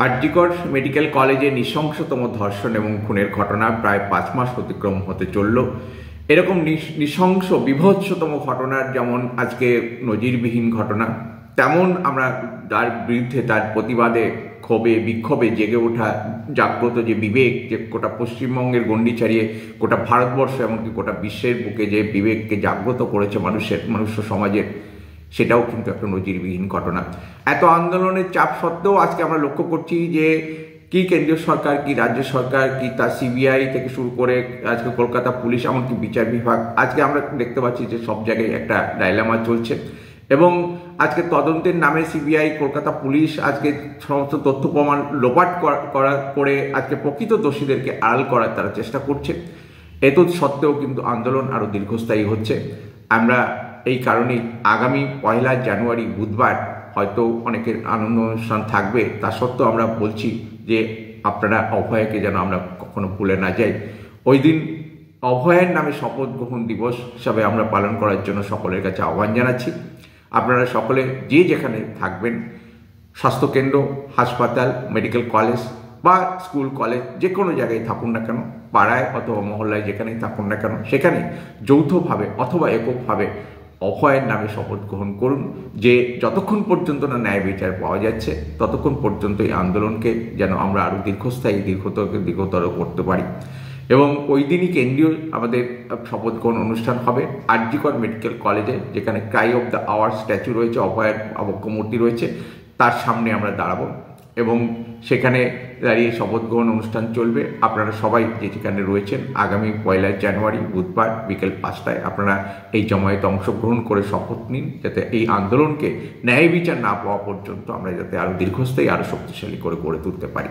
RG Kar medical কলেজে নৃশংসতম ধর্ষণ এবং খুনের ঘটনা প্রায় 5 মাস অতিক্রম হতে চলল। এরকম নৃশংস বিভৎসতম ঘটনার যেমন আজকে নজিরবিহীন ঘটনা, তেমন আমরা তার বিরুদ্ধে, তার প্রতিবাদে, ক্ষোভে বিক্ষোভে জেগে ওঠা জাগ্রত যে বিবেক, যে গোটা পশ্চিমবঙ্গের গণ্ডি ছাড়িয়ে গোটা ভারতবর্ষ এমনকি গোটা বিশ্বের বুকে যে বিবেককে জাগ্রত করেছে মনুষ্য সমাজের, সেটাও কিন্তু একটা নজিরবিহীন ঘটনা। এত আন্দোলনের চাপ সত্ত্বেও আজকে আমরা লক্ষ্য করছি যে কি কেন্দ্রীয় সরকার, কি রাজ্য সরকার, কি তার সিবিআই থেকে শুরু করে আজকে কলকাতা পুলিশ, এমনকি বিচার বিভাগ, আজকে আমরা দেখতে পাচ্ছি যে সব জায়গায় একটা ডাইলামা চলছে। এবং আজকে তদন্তের নামে সিবিআই, কলকাতা পুলিশ আজকে সমস্ত তথ্য প্রমাণ লোপাট করে আজকে প্রকৃত দোষীদেরকে আড়াল করার তারা চেষ্টা করছে। এত সত্ত্বেও কিন্তু আন্দোলন আরও দীর্ঘস্থায়ী হচ্ছে। আমরা এই কারণেই আগামী 1 জানুয়ারি বুধবার হয়তো অনেকের আনন্দ অনুষ্ঠান থাকবে, তা সত্ত্বেও আমরা বলছি যে আপনারা অভয়কে যেন আমরা কখনো ভুলে না যাই। ওই দিন অভয়ের নামে শপথ গ্রহণ দিবস হিসাবে আমরা পালন করার জন্য সকলের কাছে আহ্বান জানাচ্ছি। আপনারা সকলে যে যেখানে থাকবেন, স্বাস্থ্যকেন্দ্র, হাসপাতাল, মেডিকেল কলেজ বা স্কুল কলেজ, যে কোনো জায়গায় থাকুন না কেন, পাড়ায় অথবা মহল্লায় যেখানেই থাকুন না কেন, সেখানে যৌথভাবে অথবা এককভাবে অভয়ের নামে শপথ গ্রহণ করুন যে যতক্ষণ পর্যন্ত না ন্যায় বিচার পাওয়া যাচ্ছে ততক্ষণ পর্যন্ত এই আন্দোলনকে যেন আমরা আরও দীর্ঘস্থায়ী, দীর্ঘতর করতে পারি। এবং ওই দিনই কেন্দ্রীয় আমাদের শপথ গ্রহণ অনুষ্ঠান হবে আরজিকর মেডিকেল কলেজে, যেখানে Cry of the our statue রয়েছে, অভয়ের আবক্ষ মূর্তি রয়েছে, তার সামনে আমরা দাঁড়াবো এবং সেখানে দাঁড়িয়ে শপথ গ্রহণ অনুষ্ঠান চলবে। আপনারা সবাই যে যেখানে রয়েছেন আগামী 1 জানুয়ারি বুধবার বিকেল 5টায় আপনারা এই জমায়েতে অংশগ্রহণ করে শপথ নিন, যাতে এই আন্দোলনকে ন্যায় বিচার না পাওয়া পর্যন্ত আমরা যাতে আরও দীর্ঘস্থায়ী, আরও শক্তিশালী করে গড়ে তুলতে পারি।